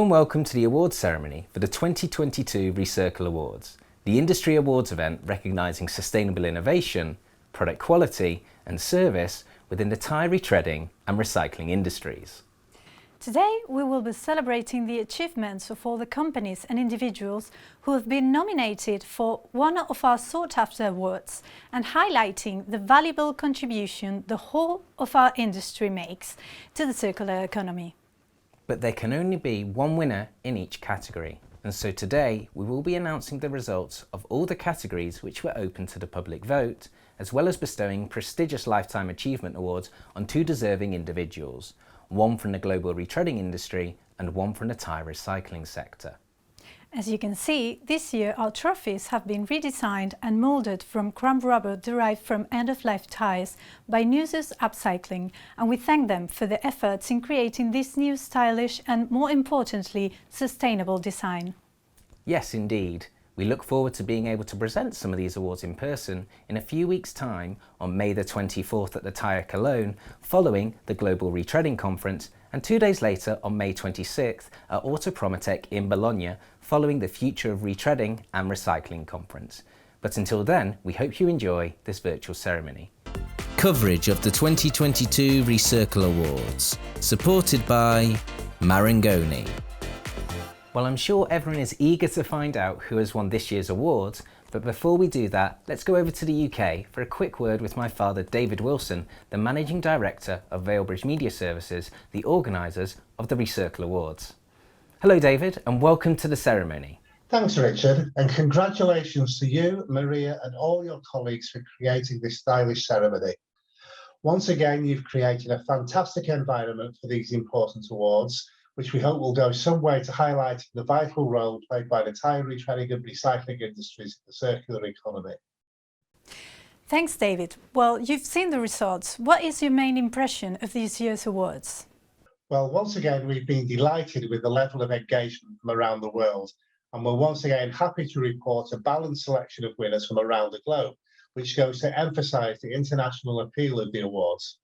warm welcome to the awards ceremony for the 2022 Recircle Awards, the industry awards event recognising sustainable innovation, product quality and service within the tyre retreading and recycling industries. Today we will be celebrating the achievements of all the companies and individuals who have been nominated for one of our sought-after awards and highlighting the valuable contribution the whole of our industry makes to the circular economy. But there can only be one winner in each category, and so today we will be announcing the results of all the categories which were open to the public vote, as well as bestowing prestigious Lifetime Achievement Awards on two deserving individuals, one from the global retreading industry and one from the tyre recycling sector. As you can see, this year our trophies have been redesigned and moulded from crumb rubber derived from end-of-life tyres by Nusus Upcycling, and we thank them for their efforts in creating this new stylish and, more importantly, sustainable design. Yes, indeed. We look forward to being able to present some of these awards in person in a few weeks' time on May the 24th at the Tyre Cologne, following the Global Retreading Conference, and 2 days later on May 26th at Autopromotec in Bologna, following the Future of Retreading and Recycling Conference. But until then, we hope you enjoy this virtual ceremony. Coverage of the 2022 Recircle Awards, supported by Marangoni. Well, I'm sure everyone is eager to find out who has won this year's awards, but before we do that, let's go over to the UK for a quick word with my father, David Wilson, the Managing Director of Valebridge Media Services, the organisers of the Recircle Awards. Hello, David, and welcome to the ceremony. Thanks, Richard, and congratulations to you, Maria, and all your colleagues for creating this stylish ceremony. Once again, you've created a fantastic environment for these important awards, which we hope will go some way to highlighting the vital role played by the tyre retreading and recycling industries in the circular economy. Thanks, David. Well, you've seen the results. What is your main impression of this year's awards? Well, once again, we've been delighted with the level of engagement from around the world, and we're once again happy to report a balanced selection of winners from around the globe, which goes to emphasise the international appeal of the awards.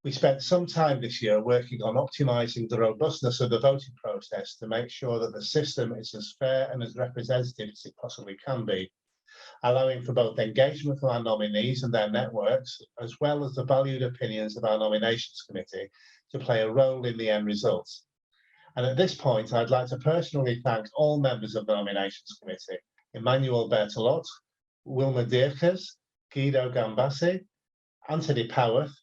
We spent some time this year working on optimising the robustness of the voting process to make sure that the system is as fair and as representative as it possibly can be, allowing for both engagement from our nominees and their networks, as well as the valued opinions of our nominations committee to play a role in the end results. And at this point, I'd like to personally thank all members of the nominations committee: Emmanuel Bertolot, Wilma Dierkes, Guido Gambassi, Anthony Poworth,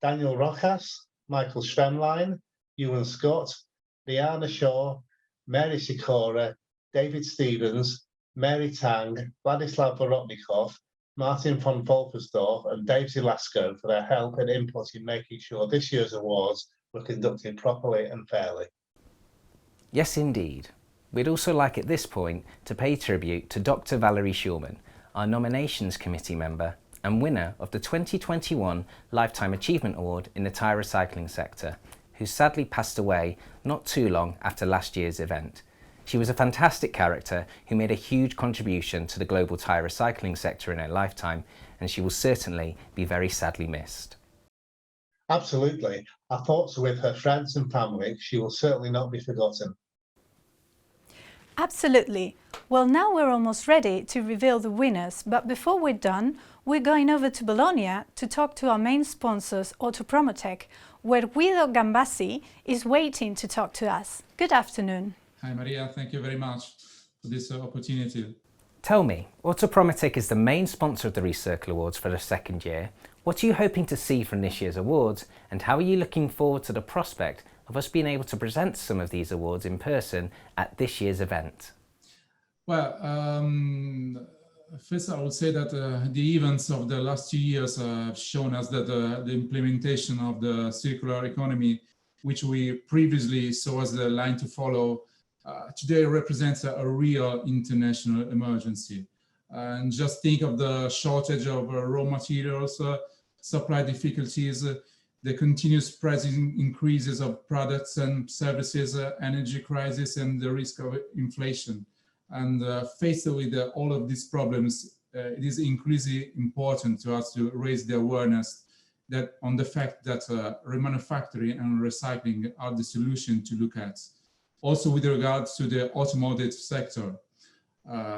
Daniel Rojas, Michael Schwemlein, Ewan Scott, Liana Shaw, Mary Sikora, David Stevens, Mary Tang, Vladislav Vorotnikov, Martin von Wolfersdorf and Dave Zilasco for their help and input in making sure this year's awards were conducted properly and fairly. Yes, indeed. We'd also like at this point to pay tribute to Dr. Valerie Schulman, our nominations committee member and winner of the 2021 Lifetime Achievement Award in the tyre recycling sector, who sadly passed away not too long after last year's event. She was a fantastic character who made a huge contribution to the global tyre recycling sector in her lifetime, and she will certainly be very sadly missed. Absolutely. Our thoughts are with her friends and family. She will certainly not be forgotten. Absolutely. Well, now we're almost ready to reveal the winners, but before we're done, we're going over to Bologna to talk to our main sponsors, Autopromotec, where Guido Gambassi is waiting to talk to us. Good afternoon. Hi Maria, thank you very much for this opportunity. Tell me, Autopromotec is the main sponsor of the Recircle Awards for the second year. What are you hoping to see from this year's awards, and how are you looking forward to the prospect of us being able to present some of these awards in person at this year's event? Well, first I would say that the events of the last 2 years have shown us that the implementation of the circular economy, which we previously saw as the line to follow, today represents a real international emergency. And just think of the shortage of raw materials, supply difficulties, the continuous price increases of products and services, energy crisis, and the risk of inflation. And faced with all of these problems, it is increasingly important to us to raise the awareness that on the fact that remanufacturing and recycling are the solution to look at. also with regards to the automotive sector.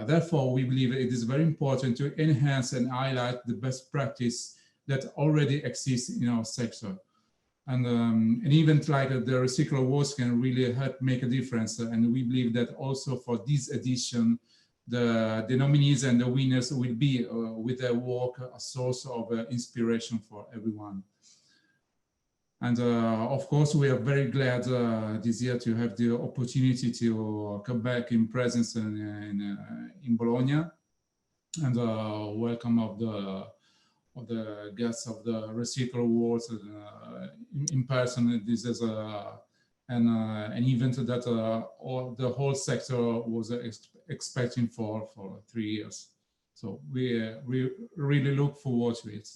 Therefore, we believe it is very important to enhance and highlight the best practice that already exists in our sector. And an event like the Recircle Awards can really help make a difference. And we believe that also for this edition, the nominees and the winners will be, with their work, a source of inspiration for everyone. And of course, we are very glad this year to have the opportunity to come back in presence in Bologna, and welcome of the guests of the Recircle Awards in person. This is an event that the whole sector was expecting for 3 years. So we really look forward to it.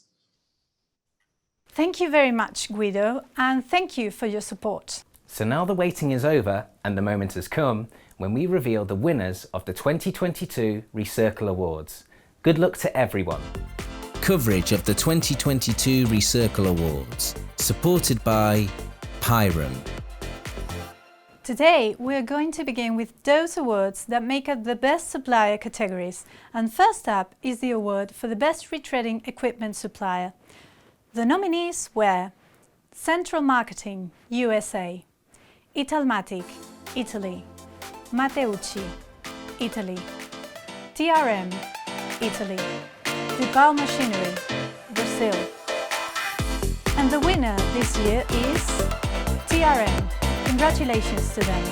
Thank you very much, Guido, and thank you for your support. So now the waiting is over and the moment has come when we reveal the winners of the 2022 Recircle Awards. Good luck to everyone. Coverage of the 2022 Recircle Awards, supported by Pyre. Today we are going to begin with those awards that make up the best supplier categories, and first up is the award for the best retreading equipment supplier. The nominees were Central Marketing, USA, Italmatic, Italy, Matteucci, Italy, TRM, Italy, Vipal Machinery, Brazil. And the winner this year is TRM. Congratulations to them.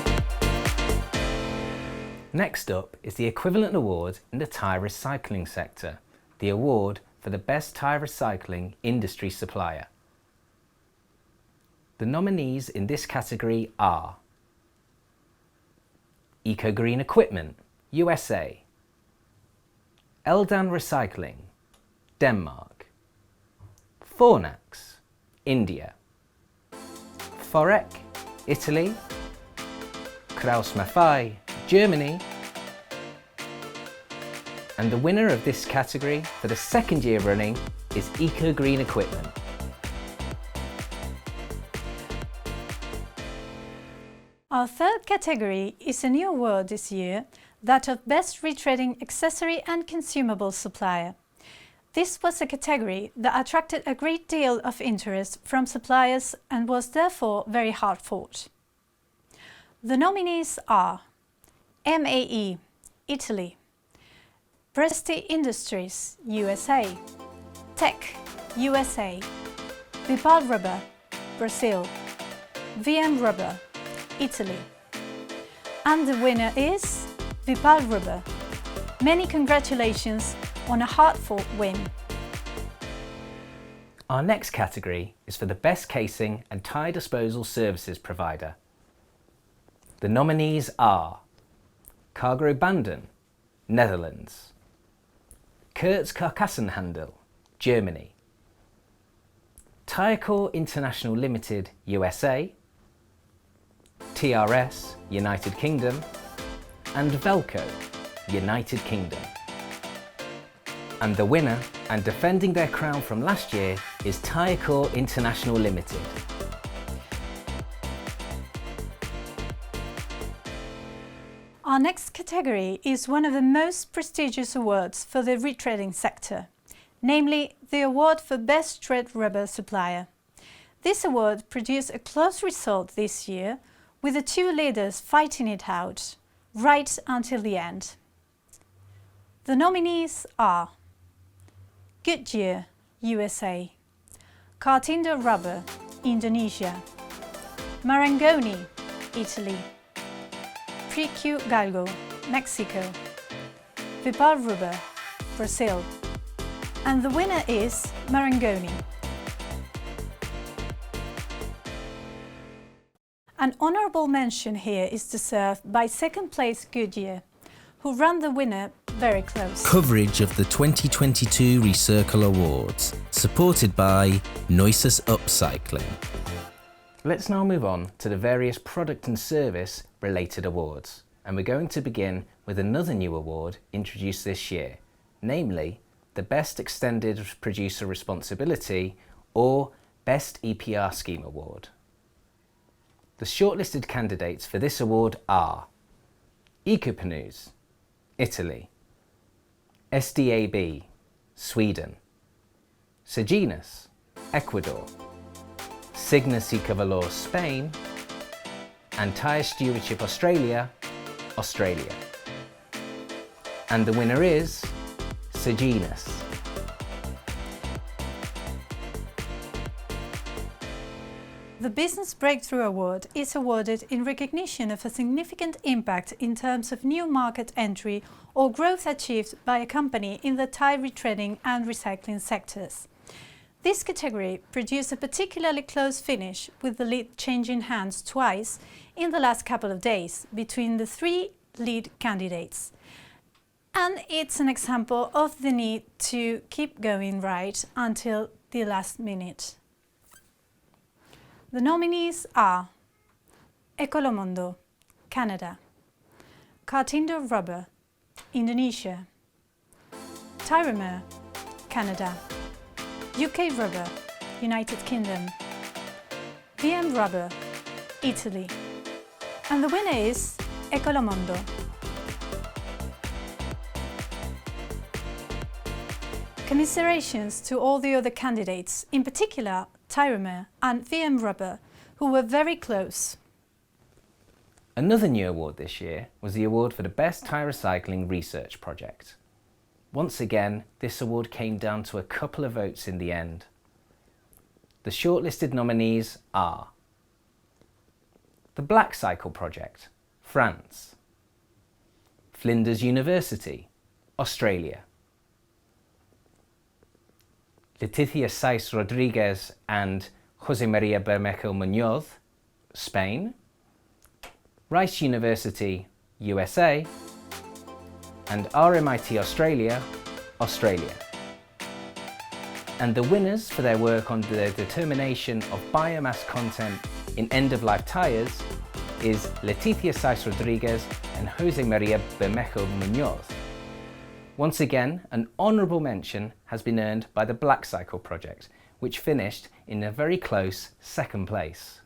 Next up is the equivalent award in the tyre recycling sector, the award for the best tyre recycling industry supplier. The nominees in this category are Ecogreen Equipment, USA, Eldan Recycling, Denmark, Fornax, India, Forrec, Italy, Kraus Maffei, Germany, and the winner of this category for the second year running is Ecogreen Equipment. Our third category is a new award this year, that of Best Retreading Accessory and Consumable Supplier. This was a category that attracted a great deal of interest from suppliers and was therefore very hard fought. The nominees are MAE, Italy, Presti Industries, USA, Tech, USA, Vipal Rubber, Brazil, VM Rubber, Italy. And the winner is Vipal Rubber. Many congratulations on a hard-fought win. Our next category is for the best casing and tyre disposal services provider. The nominees are Cargo Banden, Netherlands, Kurtz Karkassenhandel, Germany, Tyrecore International Limited, USA, TRS, United Kingdom, and Velco, United Kingdom. And the winner, and defending their crown from last year, is Tyrecore International Limited. Our next category is one of the most prestigious awards for the retreading sector, namely the award for Best Tread Rubber Supplier. This award produced a close result this year, with the two leaders fighting it out, right until the end. The nominees are Goodyear, USA, Cartinder Rubber, Indonesia, Marangoni, Italy, PQ Galgo, Mexico, Vipal Rubber, Brazil. And the winner is Marangoni. An honourable mention here is deserved by second place Goodyear, who ran the winner very close. Coverage of the 2022 Recircle Awards, supported by Noises Upcycling. Let's now move on to the various product and service related awards, and we're going to begin with another new award introduced this year, namely the Best Extended Producer Responsibility or Best EPR Scheme Award. The shortlisted candidates for this award are Ecopneus, Italy, SDAB, Sweden, Seginus, Ecuador, Cygnus Ecovalor, Spain, and Tyre Stewardship Australia, Australia. And the winner is Seginus. The Business Breakthrough Award is awarded in recognition of a significant impact in terms of new market entry or growth achieved by a company in the tire retreading and recycling sectors. This category produced a particularly close finish, with the lead changing hands twice in the last couple of days between the three lead candidates. And it's an example of the need to keep going right until the last minute. The nominees are Ecolomondo, Canada, Cartinder Rubber, Indonesia, Tyre, Canada, UK Rubber, United Kingdom, VM Rubber, Italy. And the winner is Ecolomondo. Commiserations to all the other candidates, in particular Tyre and VM Rubber, who were very close. Another new award this year was the award for the Best Tyre Recycling Research Project. Once again, this award came down to a couple of votes in the end. The shortlisted nominees are the Black Cycle Project, France, Flinders University, Australia, Leticia Saiz Rodriguez and Jose María Bermejo Muñoz, Spain, Rice University, USA, and RMIT Australia, Australia. And the winners for their work on the determination of biomass content in end-of-life tyres is Leticia Saiz Rodriguez and Jose María Bermejo Muñoz. Once again, an honourable mention has been earned by the Black Cycle project, which finished in a very close second place.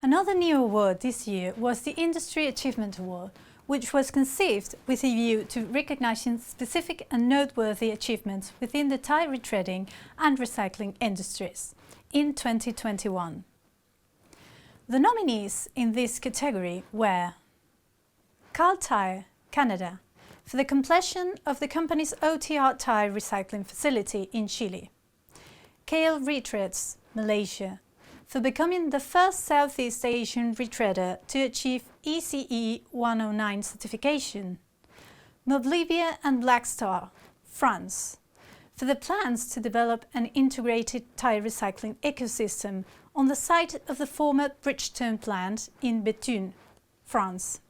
Another new award this year was the Industry Achievement Award, which was conceived with a view to recognising specific and noteworthy achievements within the tire retreading and recycling industries in 2021. The nominees in this category were Carl Tyre, Canada, for the completion of the company's OTR tire recycling facility in Chile, KL Retreads, Malaysia, for becoming the first Southeast Asian retreader to achieve ECE 109 certification, Moblivia and Blackstar, France, for the plans to develop an integrated tire recycling ecosystem on the site of the former Bridgestone plant in Béthune, France.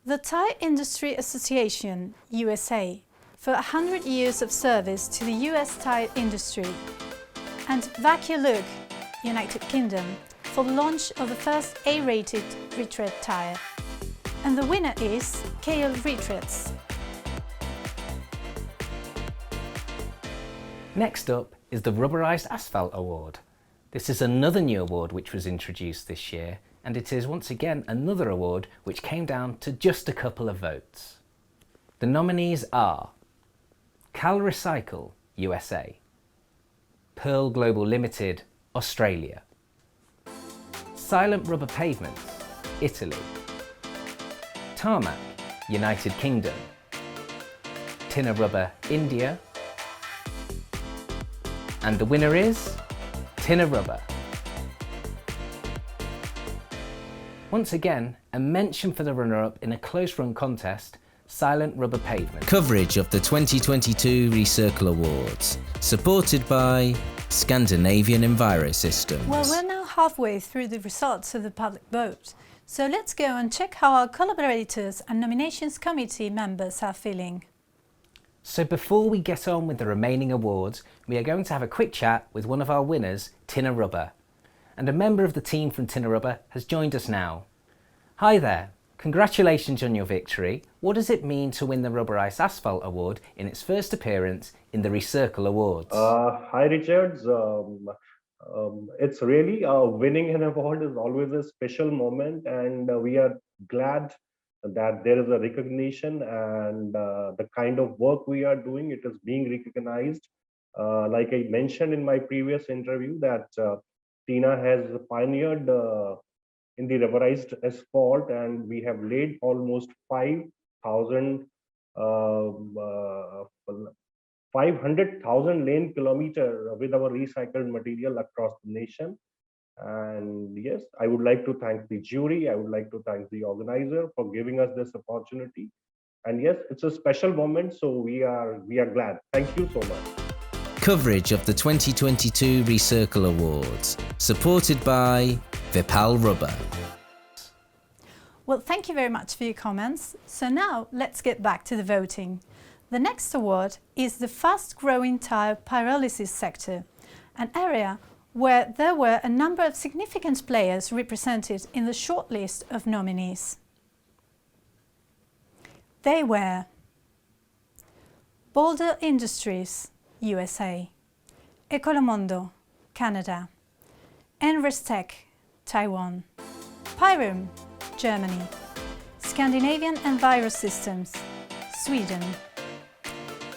The Tire Industry Association, USA, for 100 years of service to the US tire industry, and Vacuolug, United Kingdom, for the launch of the first A-rated retread tyre. And the winner is KL Retreads. Next up is the Rubberised Asphalt Award. This is another new award which was introduced this year, and it is once again another award which came down to just a couple of votes. The nominees are Cal Recycle, USA, Pearl Global Limited, Australia, Silent Rubber Pavements, Italy, Tarmac, United Kingdom, Tinna Rubber, India, and the winner is Tinna Rubber. Once again, a mention for the runner-up in a close-run contest, Silent Rubber Pavement. Coverage of the 2022 Recircle Awards, supported by Scandinavian Enviro Systems. Well, we're now halfway through the results of the public vote, so let's go and check how our collaborators and nominations committee members are feeling. So before we get on with the remaining awards, we are going to have a quick chat with one of our winners, Tinna Rubber. And a member of the team from Tinna Rubber has joined us now. Hi there, congratulations on your victory. What does it mean to win the Rubberised Asphalt Award in its first appearance in the Recircle Awards? Hi Richard, It's really winning an award is always a special moment, and we are glad that there is a recognition and the kind of work we are doing, it is being recognized. Like I mentioned in my previous interview, that Tina has pioneered in the rubberized asphalt, and we have laid almost 5,000 500,000 lane kilometer with our recycled material across the nation. And yes, I would like to thank the jury. I would like to thank the organizer for giving us this opportunity. And yes, it's a special moment, so we are glad. Thank you so much. Coverage of the 2022 Recircle Awards, supported by Vipal Rubber. Well, thank you very much for your comments. So now let's get back to the voting. The next award is the fast-growing tyre pyrolysis sector, an area where there were a number of significant players represented in the shortlist of nominees. They were Boulder Industries, USA, Ecolomondo, Canada, Enrestech, Taiwan, Pyrum, Germany, Scandinavian Envirosystems, Sweden.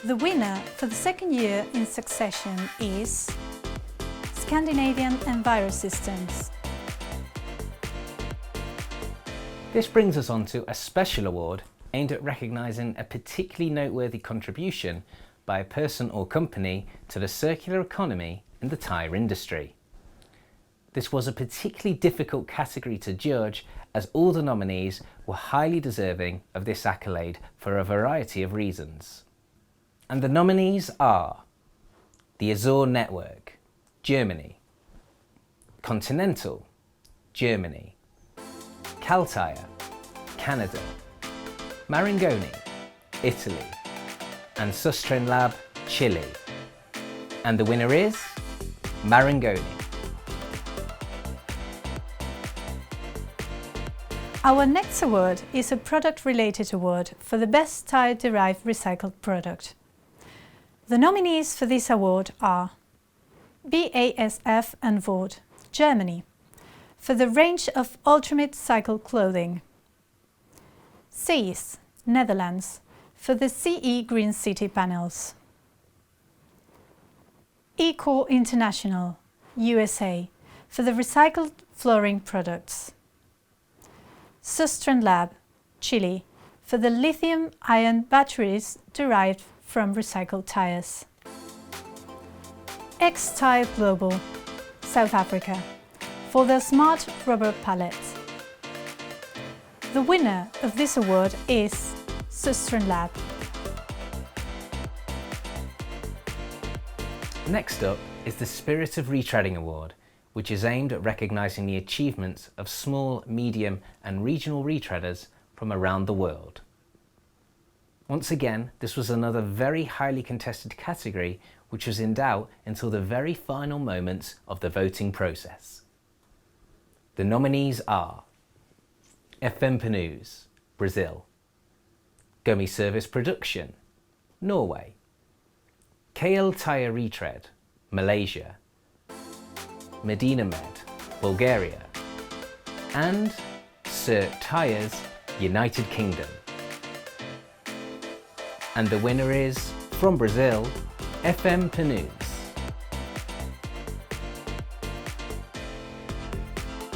The winner for the second year in succession is Scandinavian Envirosystems. This brings us on to a special award aimed at recognising a particularly noteworthy contribution by a person or company to the circular economy in the tyre industry. This was a particularly difficult category to judge, as all the nominees were highly deserving of this accolade for a variety of reasons. And the nominees are the Azure Network, Germany, Continental, Germany, Caltire, Canada, Marangoni, Italy, and Sustren Lab, Chile. And the winner is Marangoni. Our next award is a product-related award for the best tyre-derived recycled product. The nominees for this award are BASF and Vord, Germany, for the range of Ultimate Cycle clothing. CES, Netherlands, for the CE Green City panels. Ecor International, USA, for the recycled flooring products. Sustren Lab, Chile, for the lithium-ion batteries derived from recycled tyres. X-Tyre Global, South Africa, for their smart rubber pallets. The winner of this award is Sustren Lab. Next up is the Spirit of Retreading Award, which is aimed at recognising the achievements of small, medium and regional retreaders from around the world. Once again, this was another very highly contested category which was in doubt until the very final moments of the voting process. The nominees are Ecopneus, Brazil, Gummy Service Production, Norway, KL Tyre Retread, Malaysia, Medina Med, Bulgaria, and Cert Tyres, United Kingdom. And the winner is, from Brazil, Ecopneus.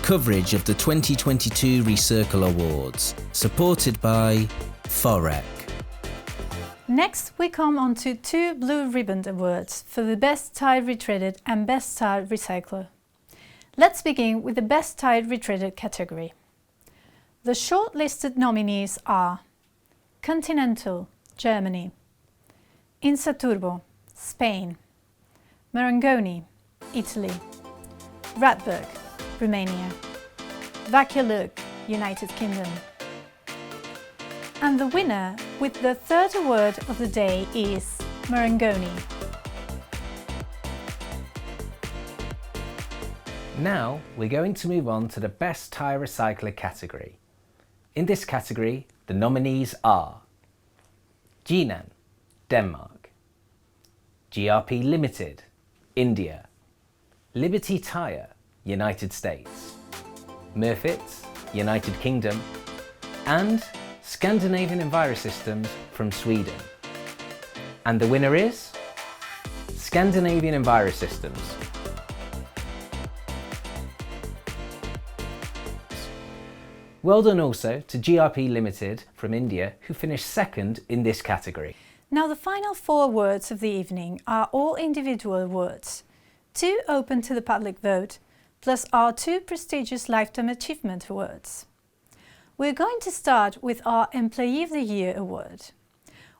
Coverage of the 2022 Recircle Awards, supported by Forrec. Next, we come on to two Blue Ribbon Awards for the Best Tyre Retreaded and Best Tyre Recycler. Let's begin with the Best Tyre Retreaded category. The shortlisted nominees are Continental, Germany, Insaturbo, Spain, Marangoni, Italy, Radberg, Romania, Vacuolug, United Kingdom. And the winner with the third award of the day is Marangoni. Now we're going to move on to the Best Tyre Recycler category. In this category, the nominees are Jinan, Denmark, GRP Limited, India, Liberty Tyre, United States, Murfitts, United Kingdom, and Scandinavian Envirosystems from Sweden. And the winner is Scandinavian Envirosystems. Well done also to GRP Limited from India, who finished second in this category. Now the final 4 awards of the evening are all individual awards, 2 open to the public vote, plus our 2 prestigious Lifetime Achievement Awards. We're going to start with our Employee of the Year award,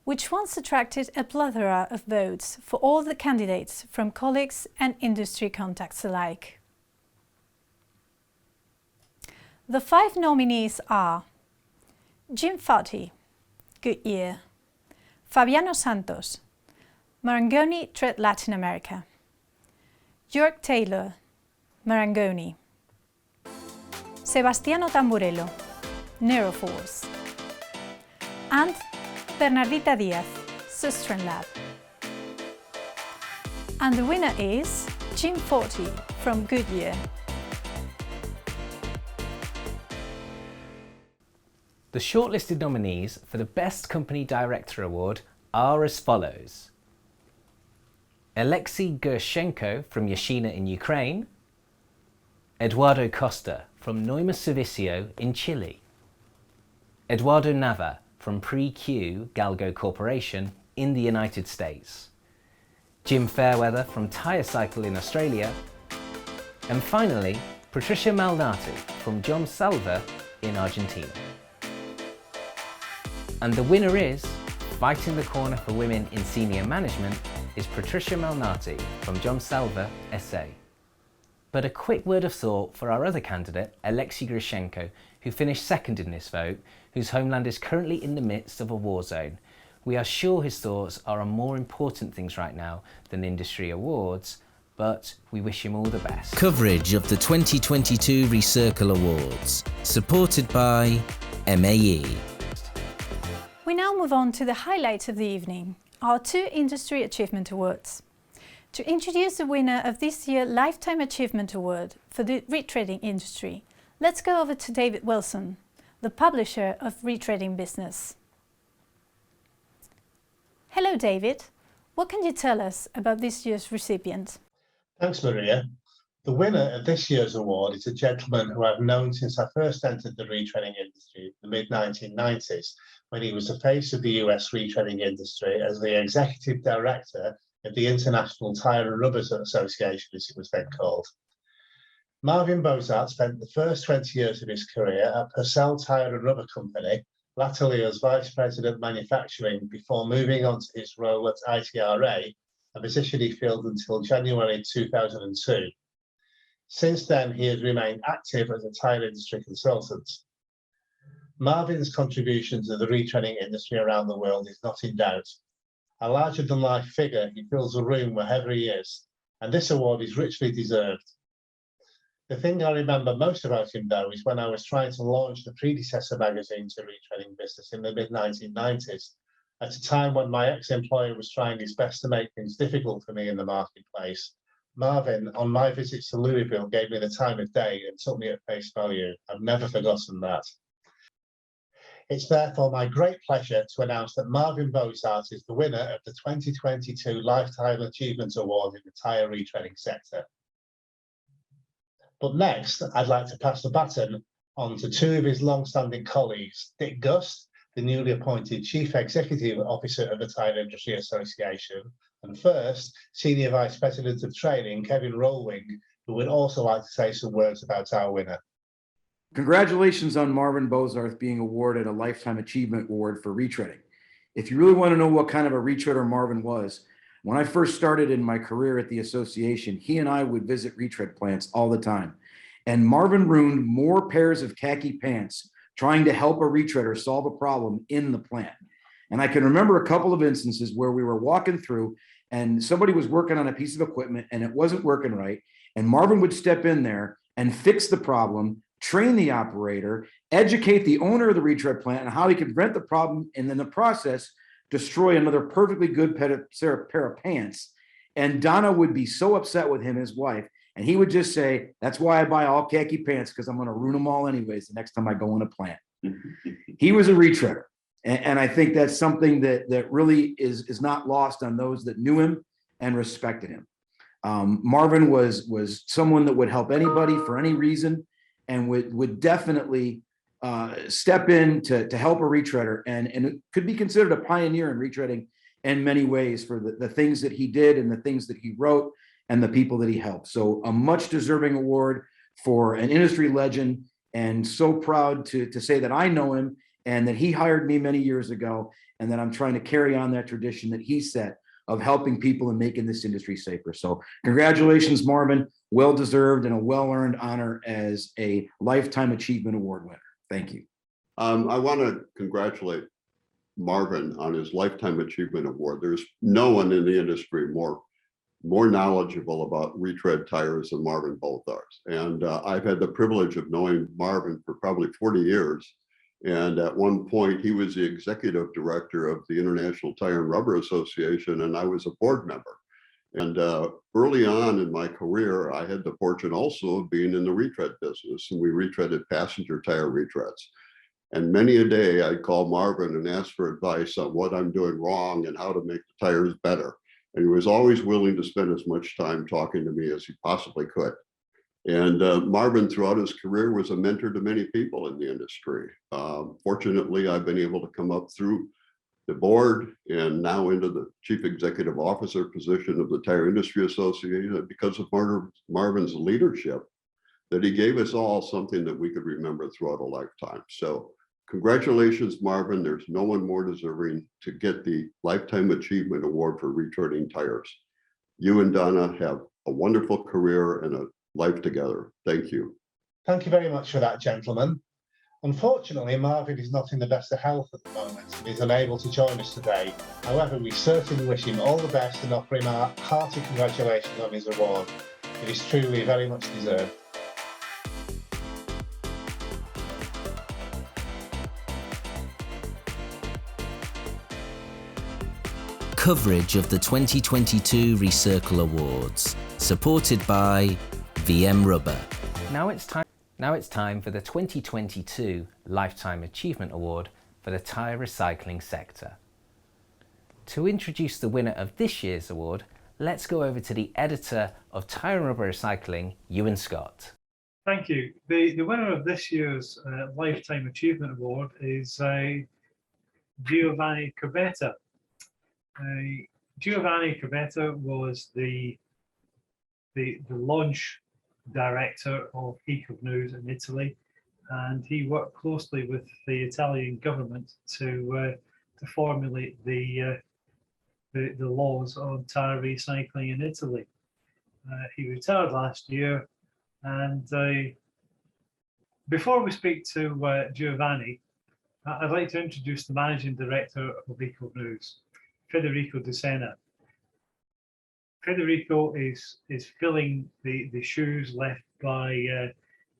which once attracted a plethora of votes for all the candidates from colleagues and industry contacts alike. The 5 nominees are Jim Fahey, Goodyear; Fabiano Santos, Marangoni Tread Latin America; York Taylor, Marangoni; Sebastiano Tamburello, Neuroforce; and Bernardita Diaz, Sustran Lab. And the winner is Jim Fahey from Goodyear. The shortlisted nominees for the Best Company Director Award are as follows: Alexei Gershenko from Yashina in Ukraine, Eduardo Costa from Neuma Servicio in Chile, Eduardo Nava from Pre-Q Galgo Corporation in the United States, Jim Fairweather from Tyre Cycle in Australia, and finally Patricia Malnati from John Salva in Argentina. And the winner is, fighting the corner for women in senior management, is Patricia Malnati from John Salva, SA. But a quick word of thought for our other candidate, Alexei Grishenko, who finished second in this vote, whose homeland is currently in the midst of a war zone. We are sure his thoughts are on more important things right now than industry awards, but we wish him all the best. Coverage of the 2022 Recircle Awards, supported by MAE. We now move on to the highlights of the evening, our 2 Industry Achievement Awards. To introduce the winner of this year's Lifetime Achievement Award for the retreading industry, let's go over to David Wilson, the publisher of Retreading Business. Hello David, what can you tell us about this year's recipient? Thanks, Maria. The winner of this year's award is a gentleman who I've known since I first entered the retreading industry in the mid-1990s, when he was the face of the US retreading industry as the executive director of the International Tyre and Rubber Association, as it was then called. Marvin Bozart spent the first 20 years of his career at Purcell Tyre and Rubber Company, latterly as Vice President Manufacturing, before moving on to his role at ITRA, a position he filled until January 2002. Since then, he has remained active as a tyre industry consultant. Marvin's contribution to the retreading industry around the world is not in doubt. A larger-than-life figure, he fills a room wherever he is, and this award is richly deserved. The thing I remember most about him, though, is when I was trying to launch the predecessor magazine to retreading business in the mid-1990s, at a time when my ex-employer was trying his best to make things difficult for me in the marketplace. Marvin, on my visits to Louisville, gave me the time of day and took me at face value. I've never forgotten that. It's therefore my great pleasure to announce that Marvin Bozart is the winner of the 2022 Lifetime Achievement Award in the tyre retreading sector. But next, I'd like to pass the baton on to 2 of his long-standing colleagues, Dick Gust, the newly appointed Chief Executive Officer of the Tyre Industry Association, and first, Senior Vice President of Training, Kevin Rohlwing, who would also like to say some words about our winner. Congratulations on Marvin Bozarth being awarded a Lifetime Achievement Award for retreading. If you really want to know what kind of a retreader Marvin was, when I first started in my career at the association, he and I would visit retread plants all the time. And Marvin ruined more pairs of khaki pants trying to help a retreader solve a problem in the plant. And I can remember a couple of instances where we were walking through and somebody was working on a piece of equipment and it wasn't working right. And Marvin would step in there and fix the problem, train the operator, educate the owner of the retread plant on how he could prevent the problem, and in the process, destroy another perfectly good pair of pants. And Donna would be so upset with him, his wife, And he would just say, that's why I buy all khaki pants, because I'm going to ruin them all anyways the next time I go in a plant. He was a retreader. And I think that's something that really is not lost on those that knew him and respected him. Marvin was someone that would help anybody for any reason, and would definitely step in to help a retreader, and it could be considered a pioneer in retreading in many ways for the things that he did and the things that he wrote and the people that he helped. So a much deserving award for an industry legend, and so proud to say that I know him and that he hired me many years ago, and that I'm trying to carry on that tradition that he set of helping people and making this industry safer. So congratulations, Marvin. Well-deserved and a well-earned honor as a Lifetime Achievement Award winner. Thank you. I want to congratulate Marvin on his Lifetime Achievement Award. There's no one in the industry more knowledgeable about retread tires than Marvin Boltharz. And I've had the privilege of knowing Marvin for probably 40 years. And at one point, he was the executive director of the International Tire and Rubber Association, and I was a board member. And early on in my career, I had the fortune also of being in the retread business, and we retreaded passenger tire retreads. And many a day I'd call Marvin and ask for advice on what I'm doing wrong and how to make the tires better. And he was always willing to spend as much time talking to me as he possibly could. And Marvin, throughout his career, was a mentor to many people in the industry. Fortunately, I've been able to come up through the board and now into the chief executive officer position of the Tire Industry Association because of Marvin's leadership, that he gave us all something that we could remember throughout a lifetime. So congratulations, Marvin. There's no one more deserving to get the Lifetime Achievement Award for retreading tires. You and Donna have a wonderful career and a life together. Thank you. Thank you very much for that, gentlemen. Unfortunately, Marvin is not in the best of health at the moment and is unable to join us today. However, we certainly wish him all the best and offer him our hearty congratulations on his award. It is truly very much deserved. Coverage of the 2022 Recircle Awards, supported by VM Rubber. Now it's time for the 2022 Lifetime Achievement Award for the tyre recycling sector. To introduce the winner of this year's award, let's go over to the editor of Tyre and Rubber Recycling, Ewan Scott. Thank you. The winner of this year's Lifetime Achievement Award is Giovanni Corbetta. Giovanni Corbetta was the launch director of Ecopneus in Italy, and he worked closely with the Italian government to formulate the laws on tyre recycling in Italy. He retired last year, and before we speak to Giovanni, I'd like to introduce the managing director of Ecopneus, Federico Dossena. Federico is filling the shoes left by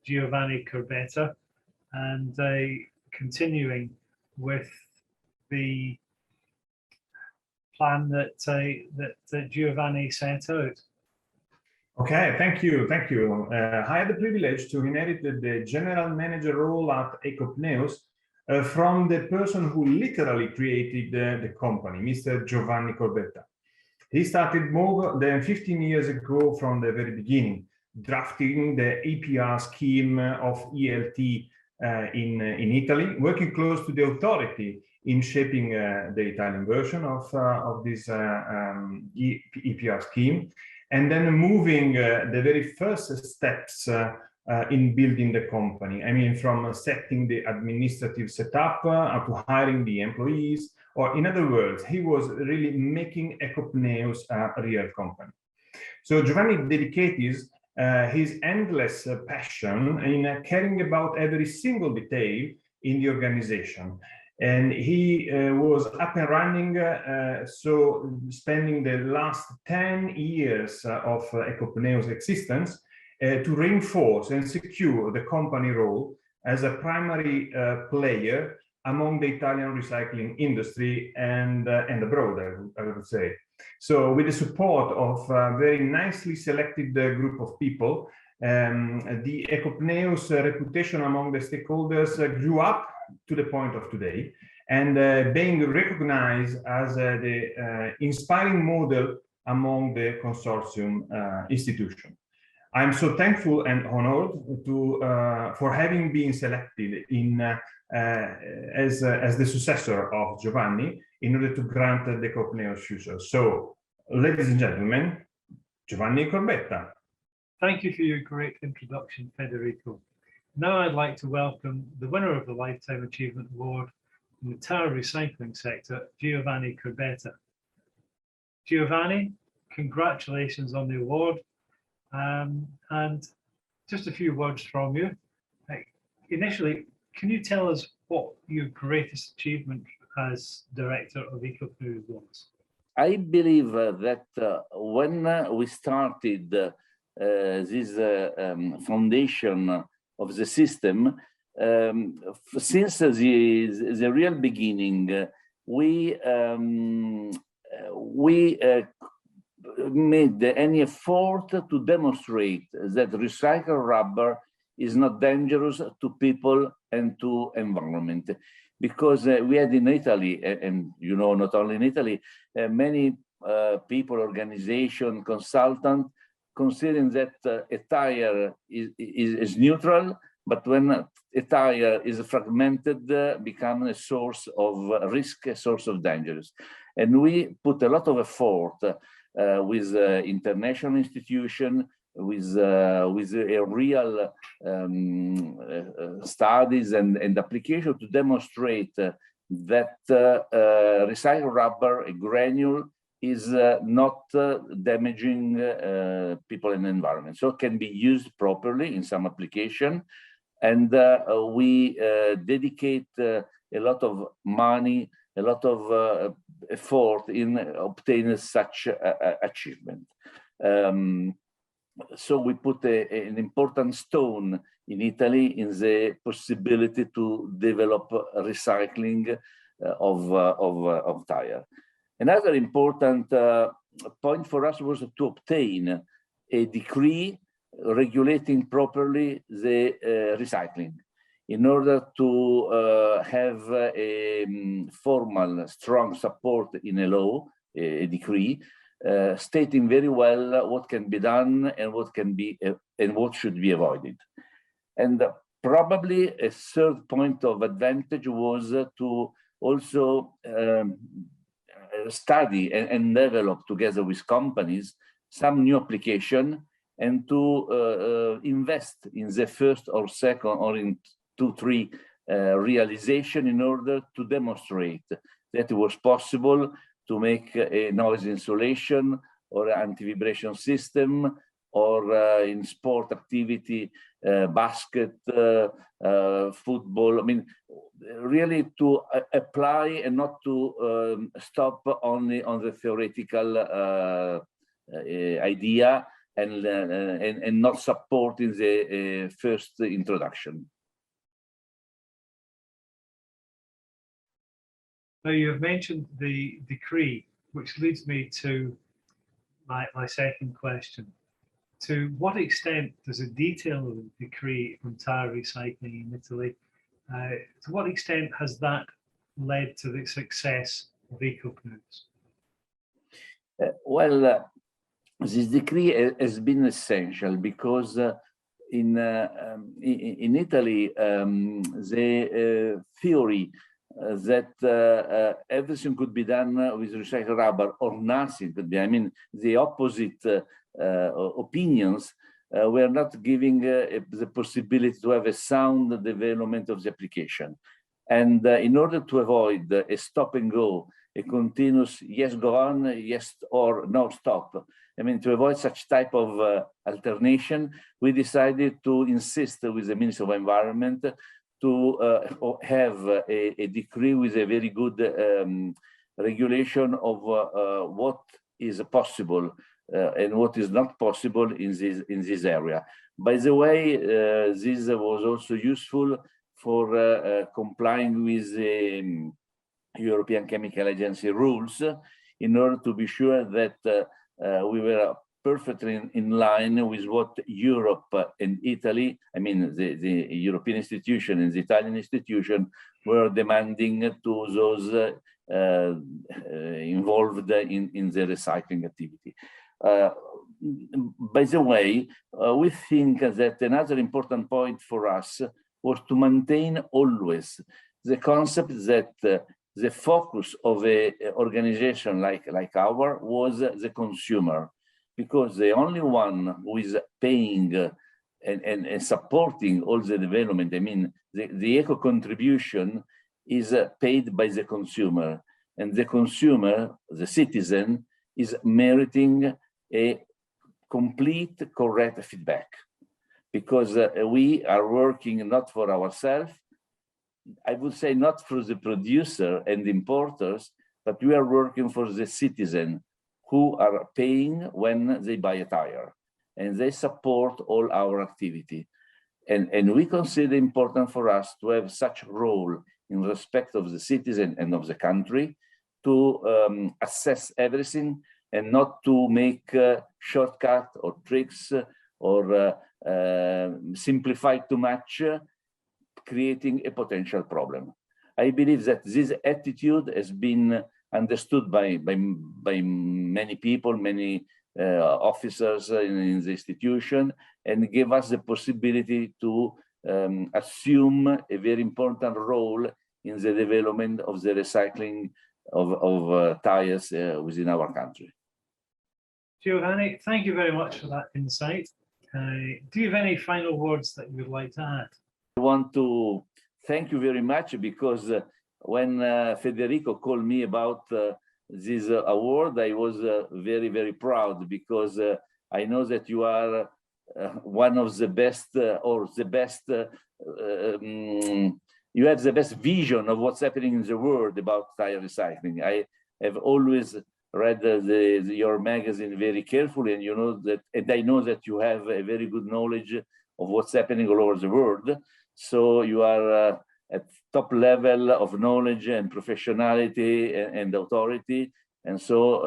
Giovanni Corbetta, and continuing with the plan that Giovanni set out. Okay, thank you. I had the privilege to inherit the general manager role at Ecopneus from the person who literally created the company, Mr. Giovanni Corbetta. He started more than 15 years ago from the very beginning, drafting the APR scheme of ELT in Italy, working close to the authority in shaping the Italian version of this EPR scheme, and then moving the very first steps in building the company. I mean, from setting the administrative setup to hiring the employees, or in other words, he was really making Ecopneus a real company. So Giovanni dedicated his endless passion in caring about every single detail in the organization. And he was up and running, so spending the last 10 years of Ecopneus' existence to reinforce and secure the company role as a primary player among the Italian recycling industry and abroad, I would say. So with the support of a very nicely selected group of people, the Ecopneus reputation among the stakeholders grew up to the point of today, and being recognized as the inspiring model among the consortium institutions. I'm so thankful and honored for having been selected in as the successor of Giovanni in order to grant the Ecopneus future. So, ladies and gentlemen, Giovanni Corbetta. Thank you for your great introduction, Federico. Now I'd like to welcome the winner of the Lifetime Achievement Award in the Tyre recycling sector, Giovanni Corbetta. Giovanni, congratulations on the award. And just a few words from you. Initially, can you tell us what your greatest achievement as director of Ecopneus was? I believe that when we started this foundation of the system, since the real beginning, we made any effort to demonstrate that recycled rubber is not dangerous to people and to environment, because we had in Italy, and you know, not only in Italy, many people, organization, consultant, considering that a tire is neutral, but when a tire is fragmented, become a source of risk, a source of dangers. And we put a lot of effort with international institution, with a real studies and application to demonstrate that recycled rubber, a granule, is not damaging people and environment. So it can be used properly in some application. And we dedicate a lot of money, a lot of effort in obtaining such achievement. So we put an important stone in Italy in the possibility to develop recycling of tire. Another important point for us was to obtain a decree regulating properly the recycling, in order to have a formal, strong support in a law, a decree, stating very well what can be done and what can be and what should be avoided. And probably a third point of advantage was to also study and develop together with companies some new application, and to invest in the first or second or in 2-3 realization in order to demonstrate that it was possible to make a noise insulation or anti-vibration system, or in sport activity, basket, football. I mean, really to apply and not to stop only on the theoretical idea and not supporting the first introduction. Now, you have mentioned the decree, which leads me to my second question. To what extent does the detail of the decree on tire recycling in Italy, to what extent has that led to the success of Ecopneus? Well, this decree has been essential because in Italy, the theory that everything could be done with recycled rubber or nothing could be, I mean, the opposite opinions were not giving the possibility to have a sound development of the application. And in order to avoid a stop and go, a continuous yes, go on, yes, or no, stop, I mean, to avoid such type of alternation, we decided to insist with the Ministry of Environment to have a decree with a very good regulation of what is possible and what is not possible in this area. By the way, this was also useful for complying with the European Chemical Agency rules in order to be sure that we were perfectly in line with what Europe and Italy, I mean the European institution and the Italian institution, were demanding to those involved in the recycling activity. By the way, we think that another important point for us was to maintain always the concept that the focus of an organization like ours was the consumer, because the only one who is paying and supporting all the development, I mean, the eco contribution is paid by the consumer, and the consumer, the citizen, is meriting a complete, correct feedback, because we are working not for ourselves, I would say not for the producer and importers, but we are working for the citizen who are paying when they buy a tire, and they support all our activity. And we consider important for us to have such a role in respect of the citizen and of the country to assess everything and not to make shortcuts or tricks or simplify too much, creating a potential problem. I believe that this attitude has been understood by many people, many officers in the institution, and gave us the possibility to assume a very important role in the development of the recycling of tires within our country. Giovanni, thank you very much for that insight. Do you have any final words that you would like to add? I want to thank you very much, because when Federico called me about this award, I was very, very proud, because I know that you are one of the best, or the best, you have the best vision of what's happening in the world about tire recycling. I have always read your magazine very carefully, and you know that, and I know that you have a very good knowledge of what's happening all over the world. So you are at top level of knowledge and professionality and authority. And so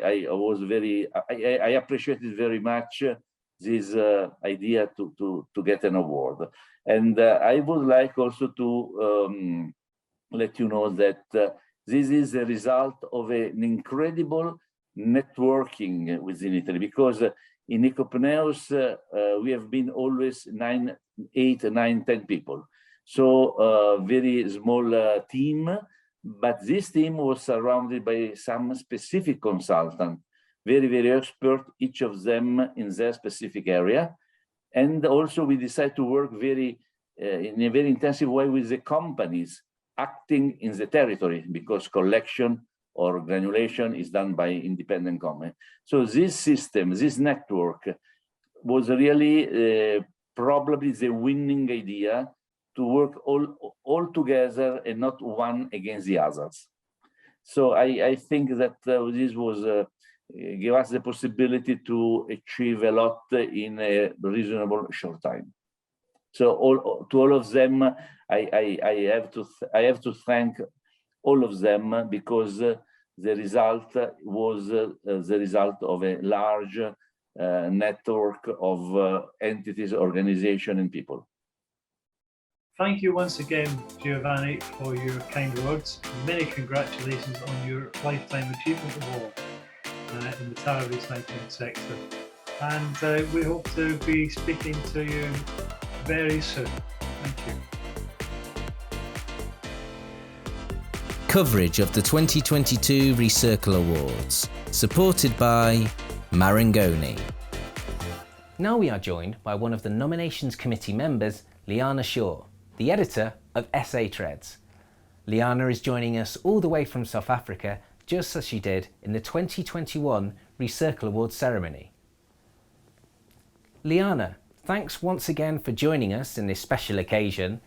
I was very, I appreciated very much this idea to get an award. And I would like also to let you know that this is a result of an incredible networking within Italy, because in Ecopneus, we have been always 8, 9, 10 people. So a very small team, but this team was surrounded by some specific consultants, very, very expert, each of them in their specific area. And also we decided to work very in a very intensive way with the companies acting in the territory, because collection or granulation is done by independent company. So this system, this network was really probably the winning idea, to work all together and not one against the others. So I think that this was give us the possibility to achieve a lot in a reasonable short time. So to all of them, I have to thank all of them, because the result was the result of a large network of entities, organizations, and people. Thank you once again, Giovanni, for your kind words. Many congratulations on your Lifetime Achievement Award in the tire recycling sector. And we hope to be speaking to you very soon. Thank you. Coverage of the 2022 Recircle Awards, supported by Marangoni. Now we are joined by one of the nominations committee members, Liana Shaw, the editor of SA Treads. Liana is joining us all the way from South Africa, just as she did in the 2021 Recircle Awards ceremony. Liana, thanks once again for joining us in this special occasion.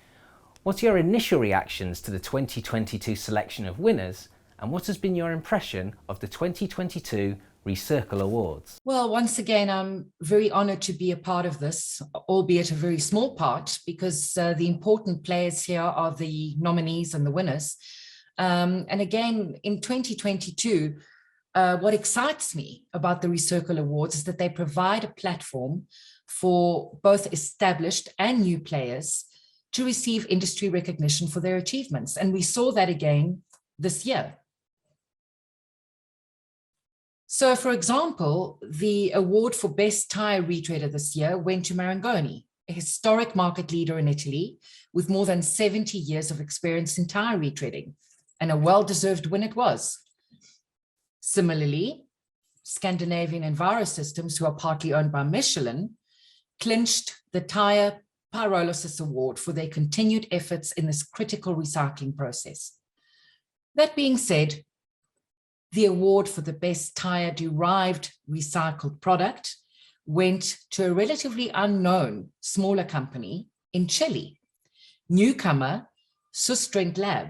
What are your initial reactions to the 2022 selection of winners, and what has been your impression of the 2022 Recircle Awards. Well, once again, I'm very honored to be a part of this, albeit a very small part, because the important players here are the nominees and the winners. And again, in 2022, what excites me about the Recircle Awards is that they provide a platform for both established and new players to receive industry recognition for their achievements. And we saw that again this year. So, for example, the award for Best Tyre Retreader this year went to Marangoni, a historic market leader in Italy with more than 70 years of experience in tyre retreading, and a well-deserved win it was. Similarly, Scandinavian Enviro Systems, who are partly owned by Michelin, clinched the Tyre Pyrolysis Award for their continued efforts in this critical recycling process. That being said, the award for the best tyre derived recycled product went to a relatively unknown smaller company in Chile, newcomer Sustrend Lab.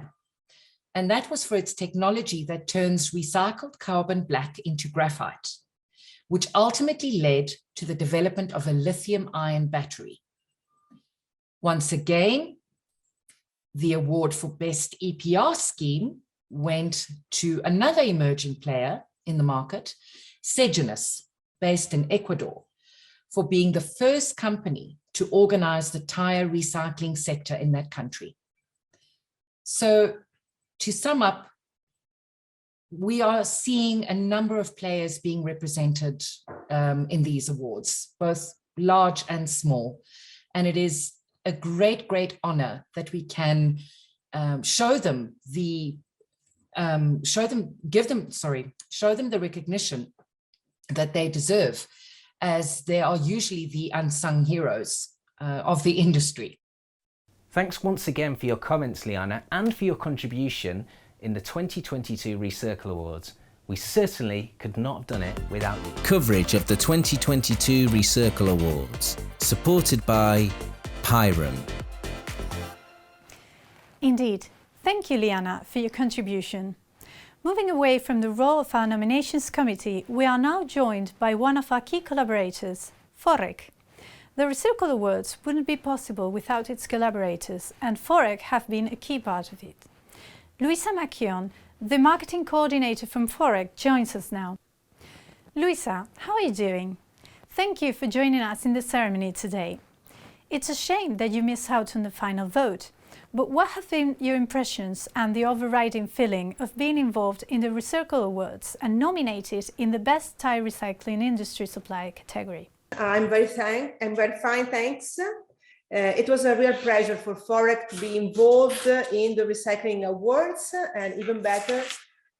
And that was for its technology that turns recycled carbon black into graphite, which ultimately led to the development of a lithium-ion battery. Once again, the award for best EPR scheme went to another emerging player in the market, Sejanus, based in Ecuador, for being the first company to organize the tire recycling sector in that country. So to sum up, we are seeing a number of players being represented in these awards, both large and small. And it is a great, great honor that we can show them the recognition that they deserve, as they are usually the unsung heroes of the industry. Thanks once again for your comments, Liana, and for your contribution in the 2022 Recircle Awards. We certainly could not have done it without you. Coverage of the 2022 Recircle Awards, supported by Pyron. Indeed. Thank you, Liana, for your contribution. Moving away from the role of our nominations committee, we are now joined by one of our key collaborators, Forrec. The Recircle Awards wouldn't be possible without its collaborators, and Forrec have been a key part of it. Luisa Macchion, the marketing coordinator from Forrec, joins us now. Luisa, how are you doing? Thank you for joining us in the ceremony today. It's a shame that you missed out on the final vote, but what have been your impressions and the overriding feeling of being involved in the Recircle Awards and nominated in the Best Tyre Recycling Industry Supplier category? I'm very fine, thanks. It was a real pleasure for Forrec to be involved in the Recycling Awards, and even better,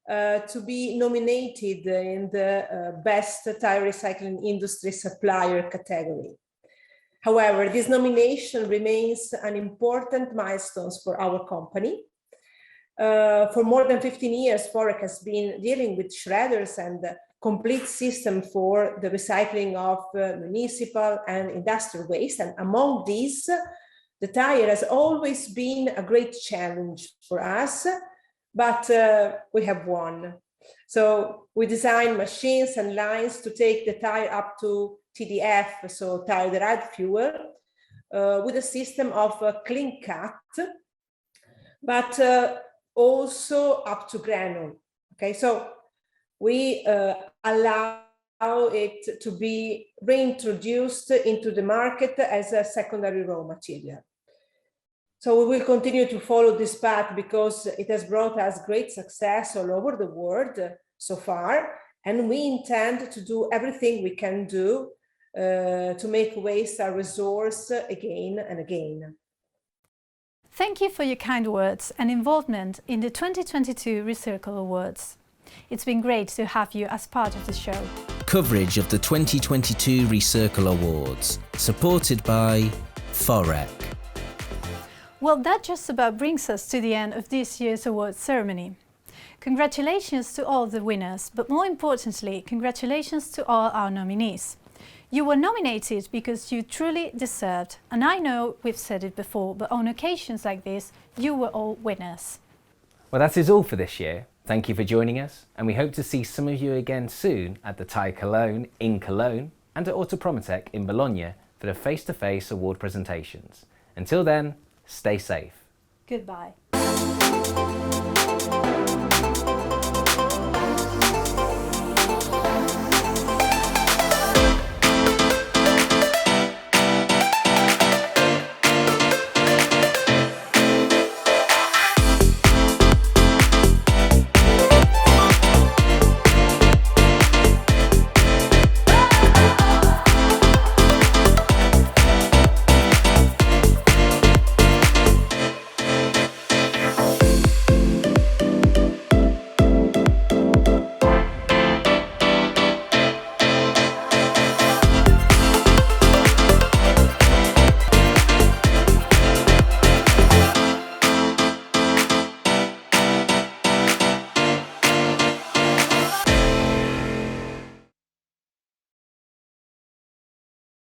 to be nominated in the Best Tyre Recycling Industry Supplier category. However, this nomination remains an important milestone for our company. For more than 15 years, Forrec has been dealing with shredders and complete system for the recycling of municipal and industrial waste. And among these, the tire has always been a great challenge for us, but we have won. So we designed machines and lines to take the tire up to TDF, so tire derived fuel, with a system of clean cut, but also up to granule. Okay, so we allow it to be reintroduced into the market as a secondary raw material. So we will continue to follow this path because it has brought us great success all over the world so far, and we intend to do everything we can do to make waste a resource again and again. Thank you for your kind words and involvement in the 2022 Recircle Awards. It's been great to have you as part of the show. Coverage of the 2022 Recircle Awards, supported by Forrec. Well, that just about brings us to the end of this year's awards ceremony. Congratulations to all the winners, but more importantly, congratulations to all our nominees. You were nominated because you truly deserved, and I know we've said it before, but on occasions like this, you were all winners. Well, that is all for this year. Thank you for joining us, and we hope to see some of you again soon at the Tyre Cologne in Cologne and at Autopromotec in Bologna for the face-to-face award presentations. Until then, stay safe. Goodbye.